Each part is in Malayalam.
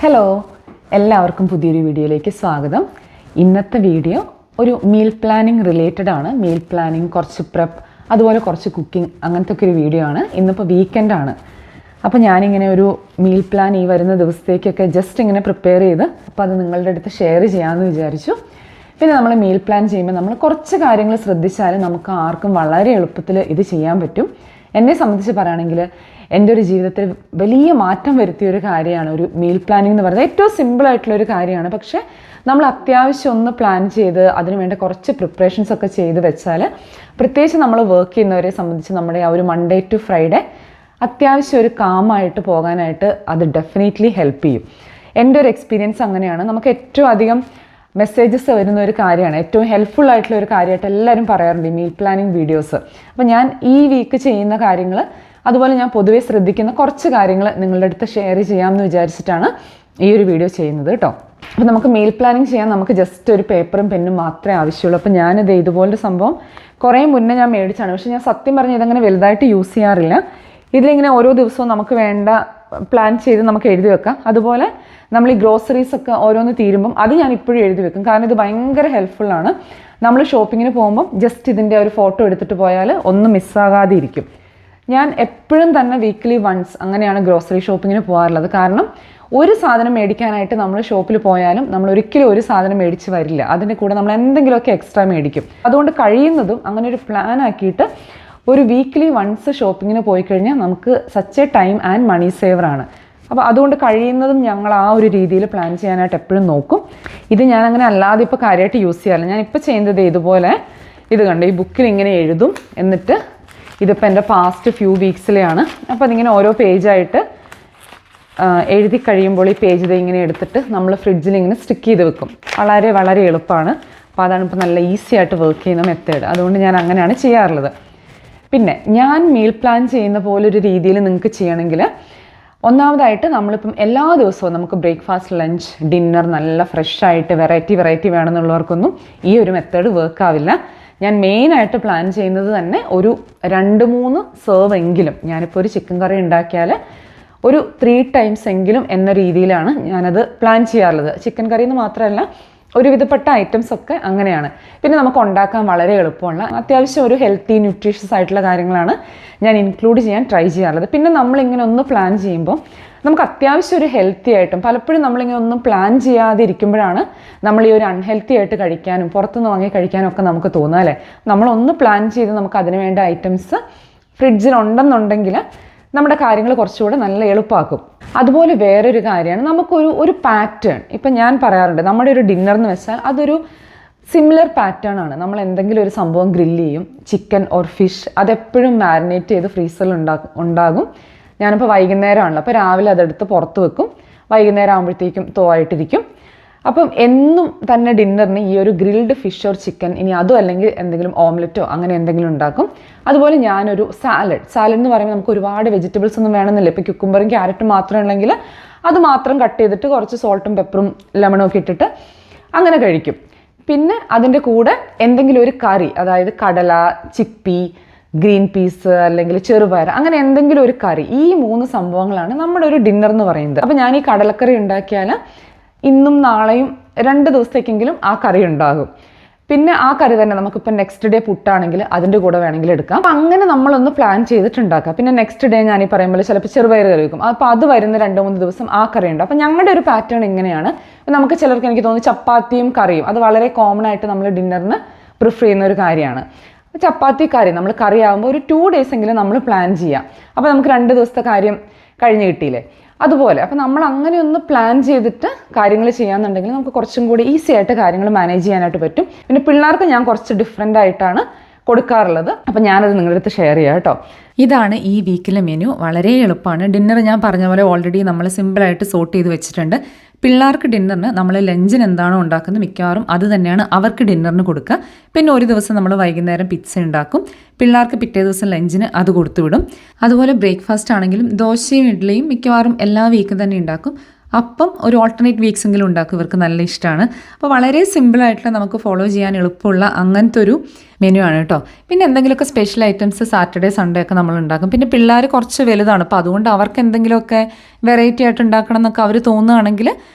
ഹലോ, എല്ലാവർക്കും പുതിയൊരു വീഡിയോയിലേക്ക് സ്വാഗതം. ഇന്നത്തെ വീഡിയോ ഒരു മീൽ പ്ലാനിങ് റിലേറ്റഡ് ആണ്. മീൽ പ്ലാനിങ്, കുറച്ച് പ്രെപ്പ്, അതുപോലെ കുറച്ച് കുക്കിംഗ്, അങ്ങനത്തെ ഒക്കെ ഒരു വീഡിയോ ആണ്. ഇന്നിപ്പോൾ വീക്കെൻഡാണ്. അപ്പോൾ ഞാനിങ്ങനെ ഒരു മീൽ പ്ലാൻ ഈ വരുന്ന ദിവസത്തേക്കൊക്കെ ജസ്റ്റ് ഇങ്ങനെ പ്രിപ്പയർ ചെയ്ത് അപ്പോൾ അത് നിങ്ങളുടെ അടുത്ത് ഷെയർ ചെയ്യാമെന്ന് വിചാരിച്ചു. പിന്നെ നമ്മൾ മീൽ പ്ലാൻ ചെയ്യുമ്പോൾ നമ്മൾ കുറച്ച് കാര്യങ്ങൾ ശ്രദ്ധിച്ചാൽ നമുക്ക് ആർക്കും വളരെ എളുപ്പത്തിൽ ഇത് ചെയ്യാൻ പറ്റും. എന്നെ സംബന്ധിച്ച് പറയുകയാണെങ്കിൽ എൻ്റെ ഒരു ജീവിതത്തിൽ വലിയ മാറ്റം വരുത്തിയൊരു കാര്യമാണ് ഒരു മീൽ പ്ലാനിങ് എന്ന് പറയുന്നത്. ഏറ്റവും സിമ്പിളായിട്ടുള്ളൊരു കാര്യമാണ്. പക്ഷേ നമ്മൾ അത്യാവശ്യം ഒന്ന് പ്ലാൻ ചെയ്ത് അതിന് വേണ്ട കുറച്ച് പ്രിപ്പറേഷൻസ് ഒക്കെ ചെയ്ത് വെച്ചാൽ, പ്രത്യേകിച്ച് നമ്മൾ വർക്ക് ചെയ്യുന്നവരെ സംബന്ധിച്ച് നമ്മുടെ ആ ഒരു മൺഡേ ടു ഫ്രൈഡേ അത്യാവശ്യം ഒരു കാമായിട്ട് പോകാനായിട്ട് അത് ഡെഫിനറ്റ്ലി ഹെൽപ്പ് ചെയ്യും. എൻ്റെ ഒരു എക്സ്പീരിയൻസ് അങ്ങനെയാണ്. നമുക്ക് ഏറ്റവും അധികം മെസ്സേജസ് വരുന്ന ഒരു കാര്യമാണ്, ഏറ്റവും ഹെൽപ്ഫുൾ ആയിട്ടുള്ള ഒരു കാര്യമായിട്ട് എല്ലാവരും പറയാറുണ്ട് ഈ മീൽ പ്ലാനിങ് വീഡിയോസ്. അപ്പോൾ ഞാൻ ഈ വീക്ക് ചെയ്യുന്ന കാര്യങ്ങൾ, അതുപോലെ ഞാൻ പൊതുവെ ശ്രദ്ധിക്കുന്ന കുറച്ച് കാര്യങ്ങൾ നിങ്ങളുടെ അടുത്ത് ഷെയർ ചെയ്യാമെന്ന് വിചാരിച്ചിട്ടാണ് ഈ ഒരു വീഡിയോ ചെയ്യുന്നത് കേട്ടോ. അപ്പോൾ നമുക്ക് മീൽ പ്ലാനിങ് ചെയ്യാൻ നമുക്ക് ജസ്റ്റ് ഒരു പേപ്പറും പെന്നും മാത്രമേ ആവശ്യമുള്ളൂ. അപ്പോൾ ഞാനിത് ഇതുപോലൊരു സംഭവം കുറേ മുന്നേ ഞാൻ മേടിച്ചാണ്. പക്ഷേ ഞാൻ സത്യം പറഞ്ഞ് ഇതങ്ങനെ വലുതായിട്ട് യൂസ് ചെയ്യാറില്ല. ഇതിലിങ്ങനെ ഓരോ ദിവസവും നമുക്ക് വേണ്ട പ്ലാൻ ചെയ്ത് നമുക്ക് എഴുതി വെക്കാം. അതുപോലെ നമ്മൾ ഈ ഗ്രോസറീസ് ഒക്കെ ഓരോന്ന് തീരുമ്പം അത് ഞാൻ ഇപ്പോഴും എഴുതി വെക്കും. കാരണം ഇത് ഭയങ്കര ഹെൽപ്ഫുള്ളാണ്. നമ്മൾ ഷോപ്പിങ്ങിന് പോകുമ്പം ജസ്റ്റ് ഇതിൻ്റെ ഒരു ഫോട്ടോ എടുത്തിട്ട് പോയാൽ ഒന്നും മിസ്സാകാതെ ഇരിക്കും. ഞാൻ എപ്പോഴും തന്നെ വീക്ക്ലി വൺസ് അങ്ങനെയാണ് ഗ്രോസറി ഷോപ്പിങ്ങിന് പോകാറുള്ളത്. കാരണം ഒരു സാധനം മേടിക്കാനായിട്ട് നമ്മൾ ഷോപ്പിൽ പോയാലും നമ്മൾ ഒരിക്കലും ഒരു സാധനം മേടിച്ച് വരില്ല. അതിൻ്റെ കൂടെ നമ്മൾ എന്തെങ്കിലുമൊക്കെ എക്സ്ട്രാ മേടിക്കും. അതുകൊണ്ട് കഴിയുന്നതും അങ്ങനെ ഒരു പ്ലാൻ ആക്കിയിട്ട് ഒരു വീക്ക്ലി വൺസ് ഷോപ്പിങ്ങിന് പോയി കഴിഞ്ഞാൽ നമുക്ക് such a time and money സേവറാണ്. അപ്പോൾ അതുകൊണ്ട് കഴിയുന്നതും ഞങ്ങൾ ആ ഒരു രീതിയിൽ പ്ലാൻ ചെയ്യാനായിട്ട് എപ്പോഴും നോക്കും. ഇത് ഞാൻ അങ്ങനെ അല്ലാതെ ഇപ്പോൾ കാര്യമായിട്ട് യൂസ് ചെയ്യാറില്ല. ഞാനിപ്പോൾ ചെയ്യുന്നത് ഇതുപോലെ, ഇത് കണ്ട് ഈ ബുക്കിൽ ഇങ്ങനെ എഴുതും. എന്നിട്ട് ഇതിപ്പോൾ എൻ്റെ പാസ്റ്റ് ഫ്യൂ വീക്സിലെയാണ്. അപ്പോൾ അതിങ്ങനെ ഓരോ പേജായിട്ട് എഴുതി കഴിയുമ്പോൾ ഈ പേജ് ഇത് ഇങ്ങനെ എടുത്തിട്ട് നമ്മൾ ഫ്രിഡ്ജിൽ ഇങ്ങനെ സ്റ്റിക്ക് ചെയ്ത് വെക്കും. വളരെ വളരെ എളുപ്പമാണ്. അപ്പോൾ അതാണ് ഇപ്പോൾ നല്ല ഈസി ആയിട്ട് വർക്ക് ചെയ്യുന്ന മെത്തേഡ്. അതുകൊണ്ട് ഞാൻ അങ്ങനെയാണ് ചെയ്യാറുള്ളത്. പിന്നെ ഞാൻ മീൽ പ്ലാൻ ചെയ്യുന്ന പോലൊരു രീതിയിൽ നിങ്ങൾക്ക് ചെയ്യണമെങ്കിൽ, ഒന്നാമതായിട്ട് നമ്മളിപ്പം എല്ലാ ദിവസവും നമുക്ക് ബ്രേക്ക്ഫാസ്റ്റ്, ലഞ്ച്, ഡിന്നർ നല്ല ഫ്രഷായിട്ട് വെറൈറ്റി വേണമെന്നുള്ളവർക്കൊന്നും ഈ ഒരു മെത്തേഡ് വർക്ക് ആവില്ല. ഞാൻ മെയിനായിട്ട് പ്ലാൻ ചെയ്യുന്നത് തന്നെ ഒരു 2-3 സെർവ് എങ്കിലും, ഞാനിപ്പോൾ ഒരു ചിക്കൻ കറി ഉണ്ടാക്കിയാൽ ഒരു 3 ടൈംസ് എങ്കിലും എന്ന രീതിയിലാണ് ഞാനത് പ്ലാൻ ചെയ്യാറുള്ളത്. ചിക്കൻ കറി എന്ന് മാത്രമല്ല, ഒരുവിധപ്പെട്ട ഐറ്റംസ് ഒക്കെ അങ്ങനെയാണ്. പിന്നെ നമുക്ക് ഉണ്ടാക്കാൻ വളരെ എളുപ്പമുള്ള അത്യാവശ്യം ഒരു ഹെൽത്തി ന്യൂട്രീഷ്യസ് ആയിട്ടുള്ള കാര്യങ്ങളാണ് ഞാൻ ഇൻക്ലൂഡ് ചെയ്യാൻ ട്രൈ ചെയ്യാറുള്ളത്. പിന്നെ നമ്മളിങ്ങനെ ഒന്ന് പ്ലാൻ ചെയ്യുമ്പോൾ നമുക്ക് അത്യാവശ്യം ഒരു ഹെൽത്തി ആയിട്ടും, പലപ്പോഴും നമ്മളിങ്ങനെ ഒന്നും പ്ലാൻ ചെയ്യാതെ ഇരിക്കുമ്പോഴാണ് നമ്മൾ ഈ ഒരു അൺഹെൽത്തി ആയിട്ട് കഴിക്കാനും പുറത്തുനിന്ന് വാങ്ങി കഴിക്കാനും ഒക്കെ നമുക്ക് തോന്നുക അല്ലേ. നമ്മളൊന്ന് പ്ലാൻ ചെയ്ത് നമുക്ക് അതിന് വേണ്ട ഐറ്റംസ് ഫ്രിഡ്ജിലുണ്ടെന്നുണ്ടെങ്കിൽ നമ്മുടെ കാര്യങ്ങൾ കുറച്ചുകൂടെ നല്ല എളുപ്പമാക്കും. അതുപോലെ വേറൊരു കാര്യമാണ്, നമുക്കൊരു പാറ്റേൺ, ഇപ്പം ഞാൻ പറയാറുണ്ട് നമ്മുടെ ഒരു ഡിന്നർ എന്ന് വെച്ചാൽ അതൊരു സിമിലർ പാറ്റേൺ ആണ്. നമ്മൾ എന്തെങ്കിലും ഒരു സംഭവം ഗ്രില്ല് ചെയ്യും, ചിക്കൻ ഓർ ഫിഷ്, അതെപ്പോഴും മാരിനേറ്റ് ചെയ്ത് ഫ്രീസറിൽ ഉണ്ടാകും. ഞാനിപ്പോൾ വൈകുന്നേരമാണല്ലോ, അപ്പോൾ രാവിലെ അതെടുത്ത് പുറത്ത് വെക്കും, വൈകുന്നേരം ആകുമ്പോഴത്തേക്കും തോവായിട്ടിരിക്കും. അപ്പം എന്നും തന്നെ ഡിന്നറിന് ഈ ഒരു ഗ്രിൽഡ് ഫിഷ് ഓർ ചിക്കൻ, ഇനി അതും അല്ലെങ്കിൽ എന്തെങ്കിലും ഓംലെറ്റോ അങ്ങനെ എന്തെങ്കിലും ഉണ്ടാക്കും. അതുപോലെ ഞാനൊരു സാലഡ് എന്ന് പറയുമ്പോൾ നമുക്ക് ഒരുപാട് വെജിറ്റബിൾസ് ഒന്നും വേണമെന്നില്ല. ഇപ്പോൾ ക്യുക്കുംബറും ക്യാരറ്റും മാത്രം ഉണ്ടെങ്കിൽ അത് മാത്രം കട്ട് ചെയ്തിട്ട് കുറച്ച് സോൾട്ടും പെപ്പറും ലെമണും ഒക്കെ ഇട്ടിട്ട് അങ്ങനെ കഴിക്കും. പിന്നെ അതിൻ്റെ കൂടെ എന്തെങ്കിലും ഒരു കറി, അതായത് കടല, ചിപ്പി, ഗ്രീൻ പീസ് അല്ലെങ്കിൽ ചെറുപയർ, അങ്ങനെ എന്തെങ്കിലും ഒരു കറി. ഈ 3 സംഭവങ്ങളാണ് നമ്മുടെ ഒരു ഡിന്നർ എന്ന് പറയുന്നത്. അപ്പോൾ ഞാൻ ഈ കടലക്കറി ഉണ്ടാക്കിയാൽ ഇന്നും നാളെയും 2 ദിവസത്തേക്കെങ്കിലും ആ കറി ഉണ്ടാകും. പിന്നെ ആ കറി തന്നെ നമുക്കിപ്പോൾ നെക്സ്റ്റ് ഡേ പുട്ടാണെങ്കിൽ അതിൻ്റെ കൂടെ വേണമെങ്കിൽ എടുക്കാം. അപ്പം അങ്ങനെ നമ്മളൊന്ന് പ്ലാൻ ചെയ്തിട്ടുണ്ടാക്കാം. പിന്നെ നെക്സ്റ്റ് ഡേ ഞാൻ ഈ പറയുമ്പോൾ ചിലപ്പോൾ ചെറുപയർ കറി വെക്കും. അപ്പോൾ അത് വരുന്ന 2-3 ദിവസം ആ കറി ഉണ്ട്. അപ്പം ഞങ്ങളുടെ ഒരു പാറ്റേൺ ഇങ്ങനെയാണ്. നമുക്ക് ചിലർക്ക് എനിക്ക് തോന്നുന്നു ചപ്പാത്തിയും കറിയും അത് വളരെ കോമൺ ആയിട്ട് നമ്മൾ ഡിന്നറിന് പ്രിഫർ ചെയ്യുന്ന ഒരു കാര്യമാണ്. ചപ്പാത്തി കറി നമ്മൾ കറി ആകുമ്പോൾ ഒരു 2 ഡേയ്സ് എങ്കിലും നമ്മൾ പ്ലാൻ ചെയ്യാം. അപ്പോൾ നമുക്ക് 2 ദിവസത്തെ കാര്യം കഴിഞ്ഞ് കിട്ടിയില്ലേ. അതുപോലെ അപ്പോൾ നമ്മൾ അങ്ങനെ ഒന്ന് പ്ലാൻ ചെയ്തിട്ട് കാര്യങ്ങൾ ചെയ്യാന്നുണ്ടെങ്കിൽ നമുക്ക് കുറച്ചും കൂടി ഈസി ആയിട്ട് കാര്യങ്ങൾ മാനേജ് ചെയ്യാനായിട്ട് പറ്റും. പിന്നെ പിള്ളേർക്ക് ഞാൻ കുറച്ച് ഡിഫറെൻ്റ് ആയിട്ടാണ് കൊടുക്കാറുള്ളത്. അപ്പം ഞാനത് നിങ്ങളുടെ അടുത്ത് ഷെയർ ചെയ്യാം കേട്ടോ. ഇതാണ് ഈ വീക്കിലെ മെനു. വളരെ എളുപ്പമാണ്. ഡിന്നർ ഞാൻ പറഞ്ഞ പോലെ ഓൾറെഡി നമ്മൾ സിമ്പിളായിട്ട് സോർട്ട് ചെയ്ത് വെച്ചിട്ടുണ്ട്. പിള്ളേർക്ക് ഡിന്നറിന് നമ്മൾ ലഞ്ചിന് എന്താണോ ഉണ്ടാക്കുന്നത് മിക്കവാറും അത് തന്നെയാണ് അവർക്ക് ഡിന്നറിന് കൊടുക്കുക. പിന്നെ ഒരു ദിവസം നമ്മൾ വൈകുന്നേരം പിസ്സ ഉണ്ടാക്കും. പിള്ളേർക്ക് പിറ്റേ ദിവസം ലഞ്ചിന് അത് കൊടുത്തുവിടും. അതുപോലെ ബ്രേക്ക്ഫാസ്റ്റ് ആണെങ്കിലും ദോശയും ഇഡ്ഡലിയും മിക്കവാറും എല്ലാ വീക്കും തന്നെ ഉണ്ടാക്കും. അപ്പം ഒരു ഓൾട്ടർനേറ്റ് വീക്സ് എങ്കിലും ഉണ്ടാക്കും, ഇവർക്ക് നല്ല ഇഷ്ടമാണ്. അപ്പോൾ വളരെ സിമ്പിളായിട്ടുള്ള നമുക്ക് ഫോളോ ചെയ്യാൻ എളുപ്പമുള്ള അങ്ങനത്തെ ഒരു മെനു ആണ് കേട്ടോ. പിന്നെ എന്തെങ്കിലുമൊക്കെ സ്പെഷ്യൽ ഐറ്റംസ് സാറ്റർഡേ സൺഡേ ഒക്കെ നമ്മൾ ഉണ്ടാക്കും. പിന്നെ പിള്ളേർ കുറച്ച് വലുതാണ്, അപ്പോൾ അതുകൊണ്ട് അവർക്ക് എന്തെങ്കിലുമൊക്കെ വെറൈറ്റി ആയിട്ട് ഉണ്ടാക്കണം എന്നൊക്കെ അവർ തോന്നുകയാണെങ്കിൽ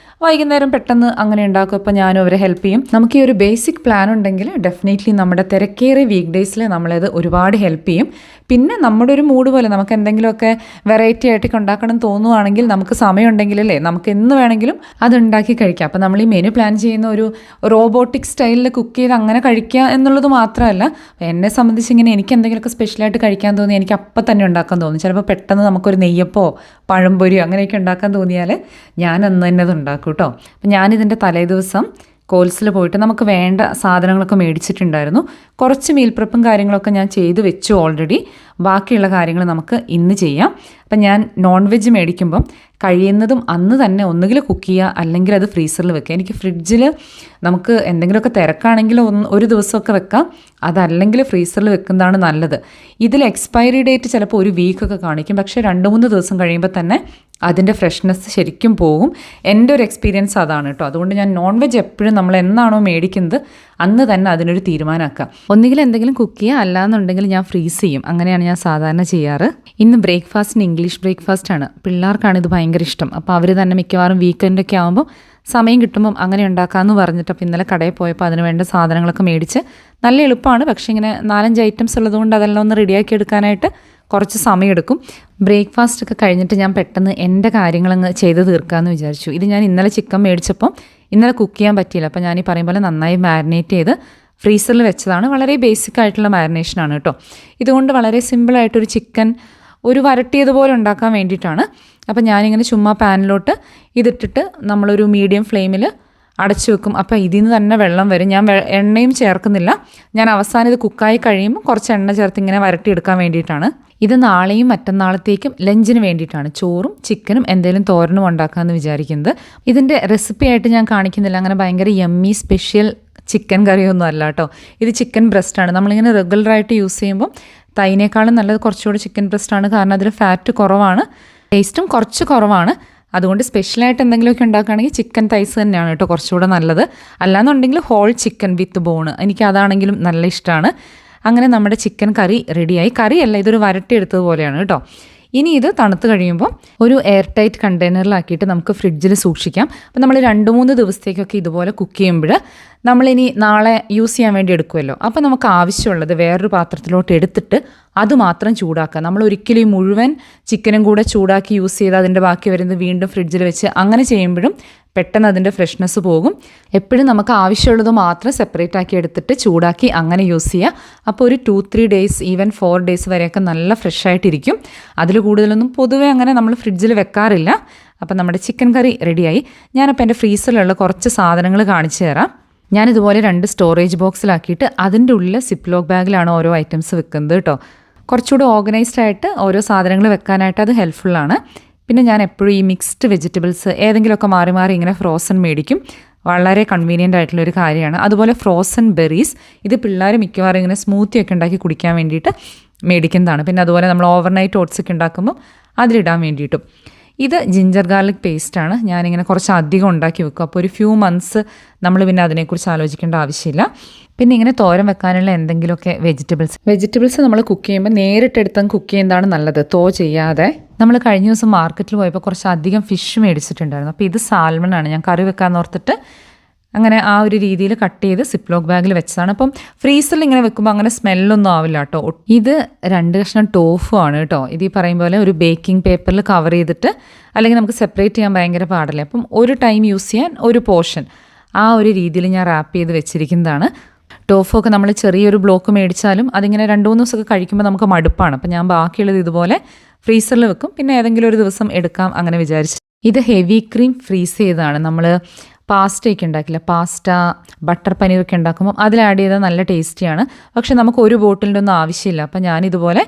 വൈകുന്നേരം പെട്ടെന്ന് അങ്ങനെ ഉണ്ടാക്കും. അപ്പോൾ ഞാനും അവരെ ഹെൽപ്പ് ചെയ്യും. നമുക്ക് ഈ ഒരു ബേസിക് പ്ലാൻ ഉണ്ടെങ്കിൽ ഡെഫിനറ്റ്ലി നമ്മുടെ തിരക്കേറിയ വീക്ക് ഡേയ്സിൽ നമ്മളത് ഒരുപാട് ഹെൽപ്പ് ചെയ്യും. പിന്നെ നമ്മുടെ ഒരു മൂഡ് പോലെ നമുക്ക് എന്തെങ്കിലുമൊക്കെ വെറൈറ്റി ആയിട്ടൊക്കെ ഉണ്ടാക്കണം തോന്നുവാണെങ്കിൽ നമുക്ക് സമയമുണ്ടെങ്കിലല്ലേ നമുക്ക് എന്ന് വേണമെങ്കിലും അത് ഉണ്ടാക്കി കഴിക്കാം. അപ്പോൾ നമ്മൾ ഈ മെനു പ്ലാൻ ചെയ്യുന്ന ഒരു റോബോട്ടിക് സ്റ്റൈലിൽ കുക്ക് ചെയ്ത് അങ്ങനെ കഴിക്കുക എന്നുള്ളത് മാത്രമല്ല, എന്നെ സംബന്ധിച്ച് ഇങ്ങനെ എനിക്ക് എന്തെങ്കിലുമൊക്കെ സ്പെഷ്യലായിട്ട് കഴിക്കാൻ തോന്നി എനിക്ക് അപ്പം തന്നെ ഉണ്ടാക്കാൻ തോന്നും. ചിലപ്പോൾ പെട്ടെന്ന് നമുക്കൊരു നെയ്യപ്പോ പഴംപൊരിയോ അങ്ങനെയൊക്കെ ഉണ്ടാക്കാൻ തോന്നിയാൽ ഞാൻ അന്ന് തന്നെ അത് ഉണ്ടാക്കും കേട്ടോ. അപ്പം ഞാനിതിൻ്റെ തലേദിവസം കോൾസിൽ പോയിട്ട് നമുക്ക് വേണ്ട സാധനങ്ങളൊക്കെ മേടിച്ചിട്ടുണ്ടായിരുന്നു. കുറച്ച് മീൽ പ്രിപ്പും കാര്യങ്ങളൊക്കെ ഞാൻ ചെയ്ത് വെച്ചു ഓൾറെഡി. ബാക്കിയുള്ള കാര്യങ്ങൾ നമുക്ക് ഇന്ന് ചെയ്യാം. അപ്പം ഞാൻ നോൺ വെജ് മേടിക്കുമ്പം കഴിയുന്നതും അന്ന് തന്നെ ഒന്നുകിൽ കുക്ക് ചെയ്യുക അല്ലെങ്കിൽ അത് ഫ്രീസറിൽ വെക്കുക. എനിക്ക് ഫ്രിഡ്ജിൽ നമുക്ക് എന്തെങ്കിലുമൊക്കെ തിരക്കാണെങ്കിൽ ഒരു ദിവസമൊക്കെ വെക്കാം, അതല്ലെങ്കിൽ ഫ്രീസറിൽ വെക്കുന്നതാണ് നല്ലത്. ഇതിൽ എക്സ്പയറി ഡേറ്റ് ചിലപ്പോൾ ഒരു വീക്കൊക്കെ കാണിക്കും, പക്ഷേ 2-3 ദിവസം കഴിയുമ്പോൾ തന്നെ അതിൻ്റെ ഫ്രഷ്നെസ് ശരിക്കും പോകും. എൻ്റെ ഒരു എക്സ്പീരിയൻസ് അതാണ് കേട്ടോ. അതുകൊണ്ട് ഞാൻ നോൺ വെജ് എപ്പോഴും നമ്മൾ എന്നാണോ മേടിക്കുന്നത് അന്ന് തന്നെ അതിനൊരു തീരുമാനമാക്കുക. ഒന്നുകിൽ എന്തെങ്കിലും കുക്ക് ചെയ്യുക, അല്ലാന്നുണ്ടെങ്കിൽ ഞാൻ ഫ്രീസ് ചെയ്യും. അങ്ങനെയാണ് ഞാൻ സാധാരണ ചെയ്യാറ്. ഇന്ന് ബ്രേക്ക്ഫാസ്റ്റിന് ഇംഗ്ലീഷ് ബ്രേക്ക്ഫാസ്റ്റ് ആണ്. പിള്ളേർക്കാണ് ഇത് ഭയങ്കര ഇഷ്ടം. അപ്പോൾ അവർ തന്നെ മിക്കവാറും വീക്കെൻഡൊക്കെ ആകുമ്പോൾ സമയം കിട്ടുമ്പം അങ്ങനെ ഉണ്ടാക്കാമെന്ന് പറഞ്ഞിട്ട് അപ്പോൾ ഇന്നലെ കടയിൽ പോയപ്പോൾ അതിന് വേണ്ട സാധനങ്ങളൊക്കെ മേടിച്ച് നല്ല എളുപ്പമാണ്. പക്ഷേ ഇങ്ങനെ 4-5 ഐറ്റംസ് ഉള്ളതുകൊണ്ട് അതെല്ലാം ഒന്ന് റെഡിയാക്കി എടുക്കാനായിട്ട് കുറച്ച് സമയമെടുക്കും. ബ്രേക്ക്ഫാസ്റ്റ് ഒക്കെ കഴിഞ്ഞിട്ട് ഞാൻ പെട്ടെന്ന് എൻ്റെ കാര്യങ്ങളങ്ങ് ചെയ്ത് തീർക്കാമെന്ന് വിചാരിച്ചു. ഇത് ഞാൻ ഇന്നലെ ചിക്കൻ മേടിച്ചപ്പോൾ ഇന്നലെ കുക്ക് ചെയ്യാൻ പറ്റിയില്ല. അപ്പോൾ ഞാൻ ഈ പറയും പോലെ നന്നായി മാരിനേറ്റ് ചെയ്ത് ഫ്രീസറിൽ വെച്ചതാണ്. വളരെ ബേസിക് ആയിട്ടുള്ള മാരിനേഷനാണ് കേട്ടോ. ഇതുകൊണ്ട് വളരെ സിമ്പിളായിട്ടൊരു ചിക്കൻ ഒരു വരട്ടിയതുപോലെ ഉണ്ടാക്കാൻ വേണ്ടിയിട്ടാണ്. അപ്പോൾ ഞാനിങ്ങനെ ചുമ്മാ പാനിലോട്ട് ഇതിട്ടിട്ട് നമ്മളൊരു മീഡിയം ഫ്ലെയിമിൽ അടച്ചു വെക്കും. അപ്പോൾ ഇതിൽ നിന്ന് തന്നെ വെള്ളം വരും. ഞാൻ എണ്ണയും ചേർക്കുന്നില്ല. ഞാൻ അവസാനം ഇത് കുക്കായി കഴിയുമ്പോൾ കുറച്ച് എണ്ണ ചേർത്ത് ഇങ്ങനെ വരട്ടിയെടുക്കാൻ വേണ്ടിയിട്ടാണ്. ഇത് നാളെയും മറ്റന്നാളത്തേക്കും ലഞ്ചിന് വേണ്ടിയിട്ടാണ്. ചോറും ചിക്കനും എന്തെങ്കിലും തോരനും ഉണ്ടാക്കാമെന്ന് വിചാരിക്കുന്നത്. ഇതിൻ്റെ റെസിപ്പി ആയിട്ട് ഞാൻ കാണിക്കുന്നില്ല. അങ്ങനെ ഭയങ്കര യമ്മി സ്പെഷ്യൽ ചിക്കൻ കറിയൊന്നും അല്ല കേട്ടോ. ഇത് ചിക്കൻ ബ്രസ്റ്റാണ്. നമ്മളിങ്ങനെ റെഗുലറായിട്ട് യൂസ് ചെയ്യുമ്പോൾ തൈനേക്കാളും നല്ലത് കുറച്ചുകൂടി ചിക്കൻ ബ്രസ്റ്റാണ്. കാരണം അതിൽ ഫാറ്റ് കുറവാണ്, ടേസ്റ്റും കുറച്ച് കുറവാണ്. അതുകൊണ്ട് സ്പെഷ്യലായിട്ട് എന്തെങ്കിലുമൊക്കെ ഉണ്ടാക്കുകയാണെങ്കിൽ ചിക്കൻ തൈസ് തന്നെയാണ് കേട്ടോ കുറച്ചുകൂടെ നല്ലത്. അല്ലാന്നുണ്ടെങ്കിൽ ഹോൾ ചിക്കൻ വിത്ത് ബോണ്, എനിക്ക് അതാണെങ്കിലും നല്ല ഇഷ്ടമാണ്. അങ്ങനെ നമ്മുടെ ചിക്കൻ കറി റെഡിയായി. കറിയല്ല, ഇതൊരു വരട്ടിയെടുത്തതുപോലെയാണ് കേട്ടോ. ഇനി ഇത് തണുത്ത് കഴിയുമ്പോൾ ഒരു എയർ ടൈറ്റ് കണ്ടെയ്നറിലാക്കിയിട്ട് നമുക്ക് ഫ്രിഡ്ജിൽ സൂക്ഷിക്കാം. അപ്പോൾ നമ്മൾ 2-3 ദിവസത്തേക്കൊക്കെ ഇതുപോലെ കുക്ക് ചെയ്യുമ്പോൾ നമ്മളിനി നാളെ യൂസ് ചെയ്യാൻ വേണ്ടി എടുക്കുമല്ലോ. അപ്പോൾ നമുക്ക് ആവശ്യമുള്ളത് വേറൊരു പാത്രത്തിലോട്ട് എടുത്തിട്ട് അത് മാത്രം ചൂടാക്കുക. നമ്മൾ ഒരിക്കലും ഈ മുഴുവൻ ചിക്കനും കൂടെ ചൂടാക്കി യൂസ് ചെയ്ത് അതിൻ്റെ ബാക്കി വരുന്നത് വീണ്ടും ഫ്രിഡ്ജിൽ വെച്ച് അങ്ങനെ ചെയ്യുമ്പോഴും പെട്ടെന്ന് അതിൻ്റെ ഫ്രഷ്നെസ് പോകും. എപ്പോഴും നമുക്ക് ആവശ്യമുള്ളത് മാത്രം സെപ്പറേറ്റ് ആക്കി എടുത്തിട്ട് ചൂടാക്കി അങ്ങനെ യൂസ് ചെയ്യുക. അപ്പോൾ ഒരു 2-3 ഡേയ്സ് ഈവൻ 4 ഡേയ്സ് വരെയൊക്കെ നല്ല ഫ്രഷ് ആയിട്ടിരിക്കും. അതിൽ കൂടുതലൊന്നും പൊതുവേ അങ്ങനെ നമ്മൾ ഫ്രിഡ്ജിൽ വെക്കാറില്ല. അപ്പോൾ നമ്മുടെ ചിക്കൻ കറി റെഡിയായി. ഞാനപ്പോൾ എൻ്റെ ഫ്രീസറിലുള്ള കുറച്ച് സാധനങ്ങൾ കാണിച്ചു തരാം. ഞാനിതുപോലെ 2 സ്റ്റോറേജ് ബോക്സിലാക്കിയിട്ട് അതിൻ്റെ ഉള്ളിൽ സിപ്ലോക്ക് ബാഗിലാണ് ഓരോ ഐറ്റംസ് വെക്കുന്നത് കേട്ടോ. കുറച്ചുകൂടി ഓർഗനൈസ്ഡ് ആയിട്ട് ഓരോ സാധനങ്ങൾ വെക്കാനായിട്ട് അത് ഹെൽപ്ഫുള്ളാണ്. പിന്നെ ഞാൻ എപ്പോഴും ഈ മിക്സ്ഡ് വെജിറ്റബിൾസ് ഏതെങ്കിലുമൊക്കെ മാറി മാറി ഇങ്ങനെ ഫ്രോസൺ മേടിക്കും. വളരെ കൺവീനിയൻ്റ് ആയിട്ടുള്ളൊരു കാര്യമാണ്. അതുപോലെ ഫ്രോസൺ ബെറീസ്, ഇത് പിള്ളേർ മിക്കവാറും ഇങ്ങനെ സ്മൂത്തി ഒക്കെ ഉണ്ടാക്കി കുടിക്കാൻ വേണ്ടിയിട്ട് മേടിക്കുന്നതാണ്. പിന്നെ അതുപോലെ നമ്മൾ ഓവർനൈറ്റ് ഓട്സ് ഒക്കെ ഉണ്ടാക്കുമ്പോൾ അതിലിടാൻ വേണ്ടിയിട്ടും. ഇത് ജിഞ്ചർ ഗാർലിക് പേസ്റ്റാണ്. ഞാനിങ്ങനെ കുറച്ച് അധികം ഉണ്ടാക്കി വെക്കും. അപ്പോൾ ഒരു ഫ്യൂ മന്ത്സ് നമ്മൾ പിന്നെ അതിനെക്കുറിച്ച് ആലോചിക്കേണ്ട ആവശ്യമില്ല. പിന്നെ ഇങ്ങനെ തോരൻ വെക്കാനുള്ള എന്തെങ്കിലുമൊക്കെ വെജിറ്റബിൾസ് നമ്മൾ കുക്ക് ചെയ്യുമ്പോൾ നേരിട്ടെടുത്തും കുക്ക് ചെയ്യുന്നതാണ് നല്ലത്, ചെയ്യാതെ. നമ്മൾ കഴിഞ്ഞ ദിവസം മാർക്കറ്റിൽ പോയപ്പോൾ കുറച്ച് അധികം ഫിഷ് മേടിച്ചിട്ടുണ്ടായിരുന്നു. അപ്പോൾ ഇത് സാൽമണാണ്. ഞാൻ കറി വെക്കാൻ ഓർത്തിട്ട് അങ്ങനെ ആ ഒരു രീതിയിൽ കട്ട് ചെയ്ത് സിപ്ലോക്ക് ബാഗിൽ വെച്ചതാണ്. അപ്പം ഫ്രീസറിൽ ഇങ്ങനെ വെക്കുമ്പോൾ അങ്ങനെ സ്മെല്ലൊന്നും ആവില്ല കേട്ടോ. ഇത് 2 കഷ്ണം ടോഫു ആണ് കേട്ടോ. ഇത് ഈ പറയും പോലെ ഒരു ബേക്കിംഗ് പേപ്പറിൽ കവർ ചെയ്തിട്ട്, അല്ലെങ്കിൽ നമുക്ക് സെപ്പറേറ്റ് ചെയ്യാൻ ഭയങ്കര പാടില്ല. അപ്പം ഒരു ടൈം യൂസ് ചെയ്യാൻ ഒരു പോർഷൻ, ആ ഒരു രീതിയിൽ ഞാൻ റാപ്പ് ചെയ്ത് വെച്ചിരിക്കുന്നതാണ്. ടോഫൊക്കെ നമ്മൾ ചെറിയൊരു ബ്ലോക്ക് മേടിച്ചാലും അതിങ്ങനെ 2-3 ദിവസമൊക്കെ കഴിക്കുമ്പോൾ നമുക്ക് മടുപ്പാണ്. അപ്പം ഞാൻ ബാക്കിയുള്ളത് ഇതുപോലെ ഫ്രീസറിൽ വെക്കും. പിന്നെ ഏതെങ്കിലും ഒരു ദിവസം എടുക്കാം അങ്ങനെ വിചാരിച്ചു. ഇത് ഹെവി ക്രീം ഫ്രീസ് ചെയ്തതാണ്. നമ്മൾ പാസ്റ്റയൊക്കെ ഉണ്ടാക്കില്ല, പാസ്റ്റ ബട്ടർ പനീറൊക്കെ ഉണ്ടാക്കുമ്പോൾ അതിൽ ആഡ് ചെയ്താൽ നല്ല ടേസ്റ്റിയാണ്. പക്ഷെ നമുക്ക് ഒരു ബോട്ടിലിൻ്റെ ഒന്നും ആവശ്യമില്ല. അപ്പം ഞാനിതുപോലെ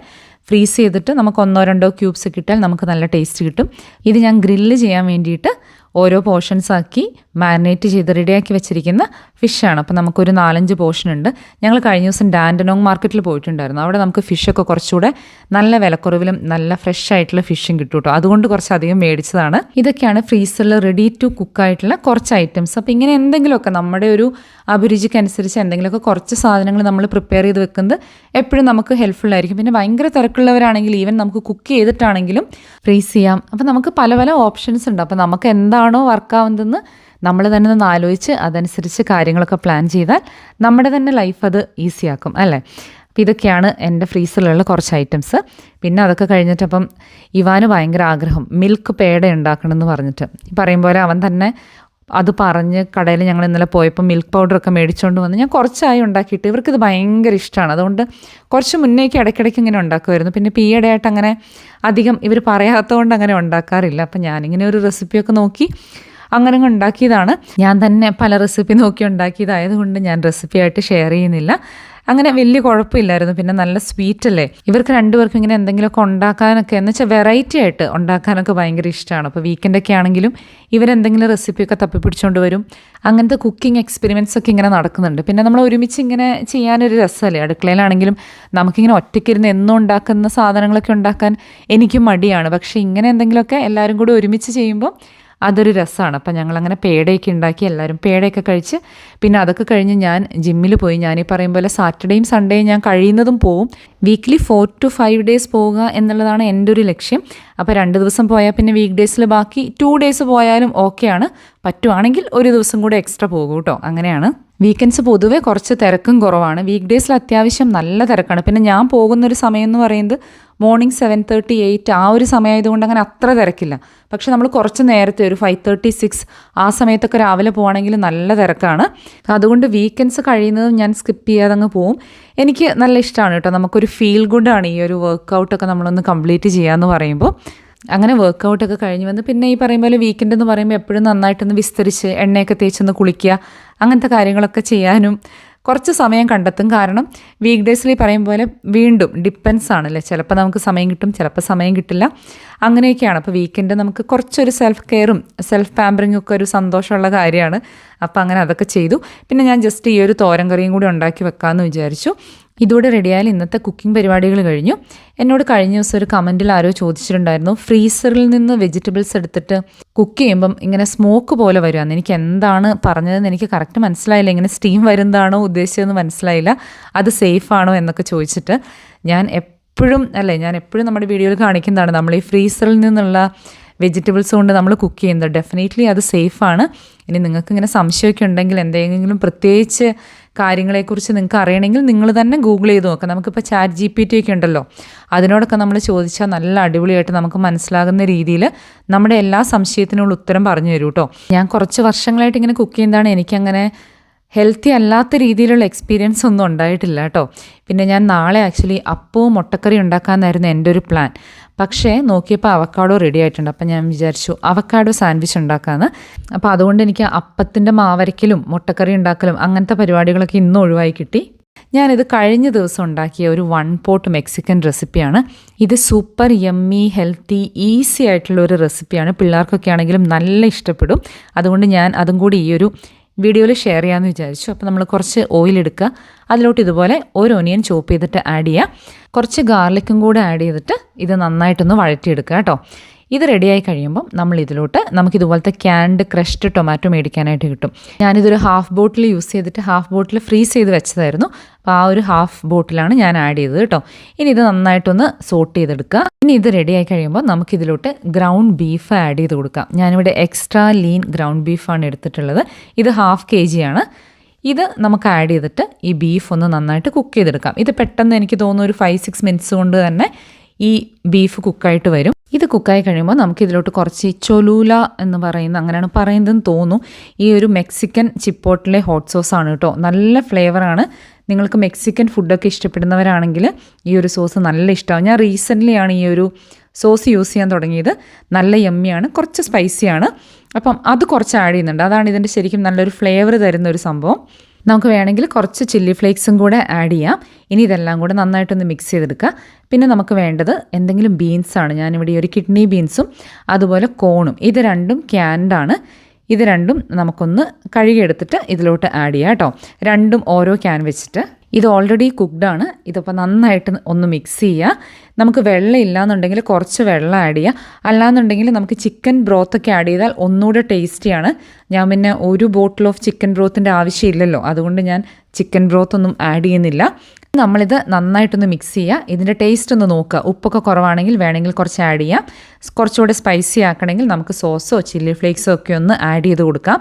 ഫ്രീസ് ചെയ്തിട്ട് നമുക്ക് 1-2 ക്യൂബ്സ് കിട്ടിയാൽ നമുക്ക് നല്ല ടേസ്റ്റ് കിട്ടും. ഇത് ഞാൻ ഗ്രില്ല് ചെയ്യാൻ വേണ്ടിയിട്ട് ഓരോ പോർഷൻസ് ആക്കി മാരിനേറ്റ് ചെയ്ത് റെഡിയാക്കി വെച്ചിരിക്കുന്ന ഫിഷാണ്. അപ്പോൾ നമുക്കൊരു 4-5 പോർഷൻ ഉണ്ട്. ഞങ്ങൾ കഴിഞ്ഞ ദിവസം ഡാൻഡനോങ് മാർക്കറ്റിൽ പോയിട്ടുണ്ടായിരുന്നു. അവിടെ നമുക്ക് ഫിഷൊക്കെ കുറച്ചുകൂടെ നല്ല വിലക്കുറവിലും നല്ല ഫ്രഷ് ആയിട്ടുള്ള ഫിഷും കിട്ടും കേട്ടോ. അതുകൊണ്ട് കുറച്ചധികം മേടിച്ചതാണ്. ഇതൊക്കെയാണ് ഫ്രീസറിൽ റെഡി ടു കുക്കായിട്ടുള്ള കുറച്ച് ഐറ്റംസ്. അപ്പോൾ ഇങ്ങനെ എന്തെങ്കിലുമൊക്കെ നമ്മുടെ ഒരു അഭിരുചിക്കനുസരിച്ച് എന്തെങ്കിലുമൊക്കെ കുറച്ച് സാധനങ്ങൾ നമ്മൾ പ്രിപ്പയർ ചെയ്ത് വെക്കുന്നത് എപ്പോഴും നമുക്ക് ഹെൽപ്ഫുൾ ആയിരിക്കും. പിന്നെ ഭയങ്കര തിരക്കുള്ളവരാണെങ്കിൽ ഈവൻ നമുക്ക് കുക്ക് ചെയ്തിട്ടാണെങ്കിലും ഫ്രീസ് ചെയ്യാം. അപ്പോൾ നമുക്ക് പല പല ഓപ്ഷൻസ് ഉണ്ട്. അപ്പോൾ നമുക്ക് എന്താണോ വർക്കാവുന്നതെന്ന് നമ്മൾ തന്നെ ഒന്ന് ആലോചിച്ച് അതനുസരിച്ച് കാര്യങ്ങളൊക്കെ പ്ലാൻ ചെയ്താൽ നമ്മുടെ തന്നെ ലൈഫ് അത് ഈസിയാക്കും അല്ലേ. അപ്പോൾ ഇതൊക്കെയാണ് എൻ്റെ ഫ്രീസറിലുള്ള കുറച്ച് ഐറ്റംസ്. പിന്നെ അതൊക്കെ കഴിഞ്ഞിട്ടപ്പം ഇവാന് ഭയങ്കര ആഗ്രഹം മിൽക്ക് പേട ഉണ്ടാക്കണമെന്ന് പറഞ്ഞിട്ട്. ഈ പറയും പോലെ അവൻ തന്നെ അത് പറഞ്ഞ് കടയിൽ ഞങ്ങൾ ഇന്നലെ പോയപ്പോൾ മിൽക്ക് പൗഡറൊക്കെ മേടിച്ചുകൊണ്ട് വന്ന് ഞാൻ കുറച്ചായി ഉണ്ടാക്കിയിട്ട് ഇവർക്കിത് ഭയങ്കര ഇഷ്ടമാണ്. അതുകൊണ്ട് കുറച്ച് മുന്നേക്ക് ഇടയ്ക്കിടയ്ക്ക് ഇങ്ങനെ ഉണ്ടാക്കുമായിരുന്നു. പിന്നെ ഇപ്പോൾ ഈയിടെയായിട്ട് അങ്ങനെ അധികം ഇവർ പറയാത്തതുകൊണ്ട് അങ്ങനെ ഉണ്ടാക്കാറില്ല. അപ്പം ഞാനിങ്ങനെ ഒരു റെസിപ്പിയൊക്കെ നോക്കി അങ്ങനെ ഉണ്ടാക്കിയതാണ്. ഞാൻ തന്നെ പല റെസിപ്പി നോക്കി ഉണ്ടാക്കിയതായതുകൊണ്ട് ഞാൻ റെസിപ്പിയായിട്ട് ഷെയർ ചെയ്യുന്നില്ല. അങ്ങനെ വലിയ കുഴപ്പമില്ലായിരുന്നു. പിന്നെ നല്ല സ്വീറ്റ് അല്ലേ, ഇവർക്ക് രണ്ടുപേർക്കും ഇങ്ങനെ എന്തെങ്കിലുമൊക്കെ ഉണ്ടാക്കാനൊക്കെ എന്ന് വെച്ചാൽ വെറൈറ്റി ആയിട്ട് ഉണ്ടാക്കാനൊക്കെ ഭയങ്കര ഇഷ്ടമാണ്. അപ്പോൾ വീക്കെൻഡൊക്കെ ആണെങ്കിലും ഇവരെന്തെങ്കിലും റെസിപ്പിയൊക്കെ തപ്പിപ്പിടിച്ചുകൊണ്ട് വരും. അങ്ങനത്തെ കുക്കിംഗ് എക്സ്പെരിമെൻറ്റ്സ് ഒക്കെ ഇങ്ങനെ നടക്കുന്നുണ്ട്. പിന്നെ നമ്മൾ ഒരുമിച്ച് ഇങ്ങനെ ചെയ്യാനൊരു രസമല്ലേ. അടുക്കളയിലാണെങ്കിലും നമുക്കിങ്ങനെ ഒറ്റയ്ക്കിരുന്ന് എന്നും ഉണ്ടാക്കുന്ന സാധനങ്ങളൊക്കെ ഉണ്ടാക്കാൻ എനിക്കും മടിയാണ്. പക്ഷേ ഇങ്ങനെ എന്തെങ്കിലുമൊക്കെ എല്ലാവരും കൂടി ഒരുമിച്ച് ചെയ്യുമ്പോൾ അതൊരു രസമാണ്. അപ്പം ഞങ്ങളങ്ങനെ പേടയൊക്കെ ഉണ്ടാക്കി എല്ലാവരും പേടയൊക്കെ കഴിച്ച് പിന്നെ അതൊക്കെ കഴിഞ്ഞ് ഞാൻ ജിമ്മിൽ പോയി. ഞാനീ പറയും പോലെ സാറ്റർഡേയും സൺഡേയും ഞാൻ കഴിയുന്നതും പോവും. വീക്ക്ലി 4 to 5 days പോവുക എന്നുള്ളതാണ് എൻ്റെ ഒരു ലക്ഷ്യം. അപ്പോൾ 2 ദിവസം പോയാൽ പിന്നെ വീക്ക് ഡേയ്സിൽ ബാക്കി 2 days പോയാലും ഓക്കെയാണ്. പറ്റുവാണെങ്കിൽ ഒരു ദിവസം കൂടെ എക്സ്ട്രാ പോകും കേട്ടോ. അങ്ങനെയാണ്. വീക്കെൻഡ്സ് പൊതുവെ കുറച്ച് തിരക്കും കുറവാണ്. വീക്ക് ഡേയ്സിൽ അത്യാവശ്യം നല്ല തിരക്കാണ്. പിന്നെ ഞാൻ പോകുന്നൊരു സമയം എന്ന് പറയുന്നത് മോർണിംഗ് 7:30, 8 ആ ഒരു സമയമായതുകൊണ്ട് അങ്ങനെ അത്ര തിരക്കില്ല. പക്ഷെ നമ്മൾ കുറച്ച് നേരത്തെ ഒരു 5:30, 6 ആ സമയത്തൊക്കെ രാവിലെ പോവുകയാണെങ്കിൽ നല്ല തിരക്കാണ്. അതുകൊണ്ട് വീക്കെൻഡ്സ് കഴിയുന്നതും ഞാൻ സ്കിപ്പ് ചെയ്യാതെ അങ്ങ് പോവും. എനിക്ക് നല്ല ഇഷ്ടമാണ് കേട്ടോ. നമുക്കൊരു ഫീൽ ഗുഡാണ് ഈ ഒരു വർക്കൗട്ടൊക്കെ നമ്മളൊന്ന് കംപ്ലീറ്റ് ചെയ്യാമെന്ന് പറയുമ്പോൾ. അങ്ങനെ വർക്കൗട്ടൊക്കെ കഴിഞ്ഞ് വന്ന് പിന്നെ ഈ പറയും പോലെ വീക്കെൻഡ് എന്ന് പറയുമ്പോൾ എപ്പോഴും നന്നായിട്ടൊന്ന് വിസ്തരിച്ച് എണ്ണയൊക്കെ തേച്ചൊന്ന് കുളിക്കുക അങ്ങനത്തെ കാര്യങ്ങളൊക്കെ ചെയ്യാനും കുറച്ച് സമയം കണ്ടെത്തും. കാരണം വീക്ക് ഡേയ്സിൽ പറയും പോലെ വീണ്ടും ഡിപ്പെൻസ് ആണല്ലേ, ചിലപ്പോൾ നമുക്ക് സമയം കിട്ടും, ചിലപ്പോൾ സമയം കിട്ടില്ല, അങ്ങനെയൊക്കെയാണ്. അപ്പോൾ വീക്കെൻഡ് നമുക്ക് കുറച്ചൊരു സെൽഫ് കെയറും സെൽഫ് പാമ്പറിങ്ങും ഒക്കെ ഒരു സന്തോഷമുള്ള കാര്യമാണ്. അപ്പോൾ അങ്ങനെ അതൊക്കെ ചെയ്തു. പിന്നെ ഞാൻ ജസ്റ്റ് ഈ ഒരു തോരൻ കറിയും കൂടി ഉണ്ടാക്കി വെക്കാമെന്ന് വിചാരിച്ചു. ഇതോടെ റെഡിയായാലും ഇന്നത്തെ കുക്കിംഗ് പരിപാടികൾ കഴിഞ്ഞു. എന്നോട് കഴിഞ്ഞ ദിവസം ഒരു കമൻറ്റിൽ ആരോ ചോദിച്ചിട്ടുണ്ടായിരുന്നു, ഫ്രീസറിൽ നിന്ന് വെജിറ്റബിൾസ് എടുത്തിട്ട് കുക്ക് ചെയ്യുമ്പം ഇങ്ങനെ സ്മോക്ക് പോലെ വരുമെന്ന്. എനിക്ക് എന്താണ് പറഞ്ഞതെന്ന് എനിക്ക് കറക്റ്റ് മനസ്സിലായില്ല. ഇങ്ങനെ സ്റ്റീം വരുന്നതാണോ ഉദ്ദേശിച്ചതെന്ന് മനസ്സിലായില്ല. അത് സേഫ് ആണോ എന്നൊക്കെ ചോദിച്ചിട്ട് ഞാൻ എപ്പോഴും നമ്മുടെ വീഡിയോയിൽ കാണിക്കുന്നതാണ് നമ്മൾ ഈ ഫ്രീസറിൽ നിന്നുള്ള വെജിറ്റബിൾസ് കൊണ്ട് നമ്മൾ കുക്ക് ചെയ്യുന്നത്. ഡെഫിനറ്റ്ലി അത് സേഫാണ്. ഇനി നിങ്ങൾക്ക് ഇങ്ങനെ സംശയമൊക്കെ ഉണ്ടെങ്കിൽ എന്തെങ്കിലും പ്രത്യേകിച്ച് കാര്യങ്ങളെക്കുറിച്ച് നിങ്ങൾക്ക് അറിയണമെങ്കിൽ നിങ്ങൾ തന്നെ ഗൂഗിൾ ചെയ്ത് നോക്കാം. നമുക്കിപ്പോൾ ChatGPT ഒക്കെ ഉണ്ടല്ലോ, അതിനോടൊക്കെ നമ്മൾ ചോദിച്ചാൽ നല്ല അടിപൊളിയായിട്ട് നമുക്ക് മനസ്സിലാകുന്ന രീതിയിൽ നമ്മുടെ എല്ലാ സംശയത്തിനുള്ള ഉത്തരം പറഞ്ഞു തരും കേട്ടോ. ഞാൻ കുറച്ച് വർഷങ്ങളായിട്ട് ഇങ്ങനെ കുക്ക് ചെയ്യുന്നതാണ്. എനിക്കങ്ങനെ ഹെൽത്തി അല്ലാത്ത രീതിയിലുള്ള എക്സ്പീരിയൻസ് ഒന്നും ഉണ്ടായിട്ടില്ല കേട്ടോ. പിന്നെ ഞാൻ നാളെ ആക്ച്വലി അപ്പവും മുട്ടക്കറി ഉണ്ടാക്കാമെന്നായിരുന്നു എൻ്റെ ഒരു പ്ലാൻ. പക്ഷേ നോക്കിയപ്പോൾ അവക്കാഡോ റെഡി ആയിട്ടുണ്ട്. അപ്പം ഞാൻ വിചാരിച്ചു അവക്കാഡോ സാൻഡ്വിച്ച് ഉണ്ടാക്കാമെന്ന്. അപ്പോൾ അതുകൊണ്ട് എനിക്ക് അപ്പത്തിൻ്റെ മാവരക്കലും മുട്ടക്കറി ഉണ്ടാക്കലും അങ്ങനത്തെ പരിപാടികളൊക്കെ ഇന്നും ഒഴിവായി കിട്ടി. ഞാനിത് കഴിഞ്ഞ ദിവസം ഉണ്ടാക്കിയ ഒരു 1 pot മെക്സിക്കൻ റെസിപ്പിയാണ്. ഇത് സൂപ്പർ യമ്മി ഹെൽത്തി ഈസി ആയിട്ടുള്ള ഒരു റെസിപ്പിയാണ്. പിള്ളേർക്കൊക്കെ ആണെങ്കിലും നല്ല ഇഷ്ടപ്പെടും. അതുകൊണ്ട് ഞാൻ അതും കൂടി ഈ ഒരു വീഡിയോയിൽ ഷെയർ ചെയ്യാമെന്ന് വിചാരിച്ചു. അപ്പോൾ നമ്മൾ കുറച്ച് ഓയിൽ എടുക്കുക, അതിലോട്ട് ഇതുപോലെ ഒരു ഒനിയൻ ചോപ്പ് ചെയ്തിട്ട് ആഡ് ചെയ്യുക, കുറച്ച് ഗാർലിക്കും കൂടെ ആഡ് ചെയ്തിട്ട് ഇത് നന്നായിട്ടൊന്ന് വഴറ്റിയെടുക്കുക കേട്ടോ. ഇത് റെഡിയായി കഴിയുമ്പം നമ്മൾ ഇതിലോട്ട് നമുക്കിതുപോലത്തെ ക്യാൻഡ് ക്രഷ്ഡ് ടൊമാറ്റോ മേടിക്കാനായിട്ട് കിട്ടും. ഞാനിതൊരു ഹാഫ് ബോട്ടിൽ യൂസ് ചെയ്തിട്ട് ഹാഫ് ബോട്ടിൽ ഫ്രീസ് ചെയ്ത് വെച്ചതായിരുന്നു. അപ്പോൾ ആ ഒരു ഹാഫ് ബോട്ടിലാണ് ഞാൻ ആഡ് ചെയ്തത് കേട്ടോ. ഇനി ഇത് നന്നായിട്ടൊന്ന് സോട്ട് ചെയ്തെടുക്കുക. ഇനി ഇത് റെഡിയായി കഴിയുമ്പോൾ നമുക്കിതിലോട്ട് ഗ്രൗണ്ട് ബീഫ് ആഡ് ചെയ്ത് കൊടുക്കാം. ഞാനിവിടെ എക്സ്ട്രാ ലീൻ ഗ്രൗണ്ട് ബീഫാണ് എടുത്തിട്ടുള്ളത്. ഇത് 1/2 kg ആണ്. ഇത് നമുക്ക് ആഡ് ചെയ്തിട്ട് ഈ ബീഫ് ഒന്ന് നന്നായിട്ട് കുക്ക് ചെയ്തെടുക്കാം. ഇത് പെട്ടെന്ന് എനിക്ക് തോന്നുന്നു ഒരു 5-6 minutes കൊണ്ട് തന്നെ ഈ ബീഫ് കുക്കായിട്ട് വരും. ഇത് കുക്കായി കഴിയുമ്പോൾ നമുക്കിതിലോട്ട് കുറച്ച് ചൊലൂല എന്ന് അങ്ങനെയാണ് പറയുന്നതെന്ന് തോന്നുന്നു. ഈ ഒരു മെക്സിക്കൻ ചിപ്പോട്ടിലെ ഹോട്ട് സോസാണ് കേട്ടോ. നല്ല ഫ്ലേവറാണ്. നിങ്ങൾക്ക് മെക്സിക്കൻ ഫുഡൊക്കെ ഇഷ്ടപ്പെടുന്നവരാണെങ്കിൽ ഈ ഒരു സോസ് നല്ല ഇഷ്ടമാവും. ഞാൻ റീസെൻ്റ്ലി ആണ് ഈ ഒരു സോസ് യൂസ് ചെയ്യാൻ തുടങ്ങിയത്. നല്ല യമ്മിയാണ്, കുറച്ച് സ്പൈസിയാണ്. അപ്പം അത് കുറച്ച് ആഡ് ചെയ്യുന്നുണ്ട്. അതാണ് ഇതിൻ്റെ ശരിക്കും നല്ലൊരു ഫ്ലേവർ തരുന്ന ഒരു സംഭവം. നമുക്ക് വേണമെങ്കിൽ കുറച്ച് ചില്ലി ഫ്ലേക്സും കൂടെ ആഡ് ചെയ്യാം. ഇനി ഇതെല്ലാം കൂടെ നന്നായിട്ടൊന്ന് മിക്സ് ചെയ്തെടുക്കുക. പിന്നെ നമുക്ക് വേണ്ടത് എന്തെങ്കിലും ബീൻസാണ്. ഞാനിവിടെ ഒരു കിഡ്നി ബീൻസും അതുപോലെ കോണും, ഇത് രണ്ടും ക്യാൻഡാണ്. ഇത് രണ്ടും നമുക്കൊന്ന് കഴുകിയെടുത്തിട്ട് ഇതിലോട്ട് ആഡ് ചെയ്യാം കേട്ടോ. രണ്ടും ഓരോ ക്യാൻ വെച്ചിട്ട്. ഇത് ഓൾറെഡി കുക്ക്ഡാണ്. ഇതിപ്പോൾ നന്നായിട്ട് ഒന്ന് മിക്സ് ചെയ്യുക. നമുക്ക് വെള്ളം ഇല്ലയെന്നുണ്ടെങ്കിൽ കുറച്ച് വെള്ളം ആഡ് ചെയ്യുക. അല്ലാന്നുണ്ടെങ്കിൽ നമുക്ക് ചിക്കൻ ബ്രോത്തൊക്കെ ആഡ് ചെയ്താൽ ഒന്നുകൂടെ ടേസ്റ്റിയാണ്. ഞാൻ പിന്നെ ഒരു ബോട്ടിൽ ഓഫ് ചിക്കൻ ബ്രോത്തിൻ്റെ ആവശ്യമില്ലല്ലോ, അതുകൊണ്ട് ഞാൻ ചിക്കൻ ബ്രോത്തൊന്നും ആഡ് ചെയ്യുന്നില്ല. നമ്മളിത് നന്നായിട്ടൊന്ന് മിക്സ് ചെയ്യുക. ഇതിൻ്റെ ടേസ്റ്റ് ഒന്ന് നോക്കുക. ഉപ്പൊക്കെ കുറവാണെങ്കിൽ വേണമെങ്കിൽ കുറച്ച് ആഡ് ചെയ്യാം. കുറച്ചുകൂടെ സ്പൈസി ആക്കണമെങ്കിൽ നമുക്ക് സോസോ ചില്ലി ഫ്ലേക്സോ ഒക്കെ ഒന്ന് ആഡ് ചെയ്ത് കൊടുക്കാം.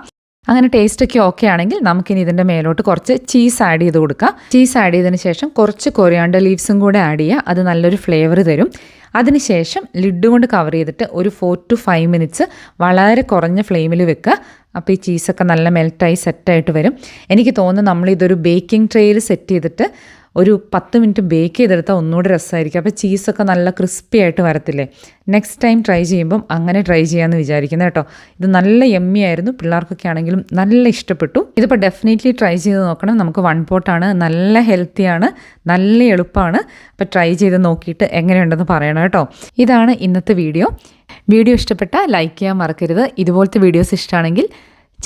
അങ്ങനെ ടേസ്റ്റൊക്കെ ഓക്കെ ആണെങ്കിൽ നമുക്കിനി ഇതിൻ്റെ മേലോട്ട് കുറച്ച് ചീസ് ആഡ് ചെയ്ത് കൊടുക്കാം. ചീസ് ആഡ് ചെയ്തതിന് ശേഷം കുറച്ച് കൊറിയാണ്ടർ ലീവ്സും കൂടെ ആഡ് ചെയ്യുക. അത് നല്ലൊരു ഫ്ലേവർ തരും. അതിനുശേഷം ലിഡ് കൊണ്ട് കവർ ചെയ്തിട്ട് ഒരു 4 to 5 minutes വളരെ കുറഞ്ഞ ഫ്ലെയിമിൽ വെക്കുക. അപ്പോൾ ഈ ചീസൊക്കെ നല്ല മെൽറ്റായി സെറ്റായിട്ട് വരും. എനിക്ക് തോന്നുന്നു നമ്മളിതൊരു ബേക്കിംഗ് ട്രേയിൽ സെറ്റ് ചെയ്തിട്ട് ഒരു 10 മിനിറ്റ് ബേക്ക് ചെയ്തെടുത്താൽ ഒന്നുകൂടി രസമായിരിക്കും. അപ്പോൾ ചീസൊക്കെ നല്ല ക്രിസ്പി ആയിട്ട് വരത്തില്ലേ. നെക്സ്റ്റ് ടൈം ട്രൈ ചെയ്യുമ്പം അങ്ങനെ ട്രൈ ചെയ്യാമെന്ന് വിചാരിക്കുന്നത് കേട്ടോ. ഇത് നല്ല യമ്മി ആയിരുന്നു. പിള്ളേർക്കൊക്കെ ആണെങ്കിലും നല്ല ഇഷ്ടപ്പെട്ടു. ഇതിപ്പോൾ ഡെഫിനറ്റ്ലി ട്രൈ ചെയ്ത് നോക്കണം. നമുക്ക് 1 പോട്ടാണ്, നല്ല ഹെൽത്തിയാണ്, നല്ല എളുപ്പമാണ്. അപ്പോൾ ട്രൈ ചെയ്ത് നോക്കിയിട്ട് എങ്ങനെയുണ്ടെന്ന് പറയണം കേട്ടോ. ഇതാണ് ഇന്നത്തെ വീഡിയോ. വീഡിയോ ഇഷ്ടപ്പെട്ടാൽ ലൈക്ക് ചെയ്യാൻ മറക്കരുത്. ഇതുപോലത്തെ വീഡിയോസ് ഇഷ്ടമാണെങ്കിൽ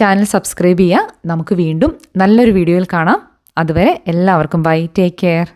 ചാനൽ സബ്സ്ക്രൈബ് ചെയ്യുക. നമുക്ക് വീണ്ടും നല്ലൊരു വീഡിയോയിൽ കാണാം. അതുവരെ എല്ലാവർക്കും ബൈ, ടേക്ക് കെയർ.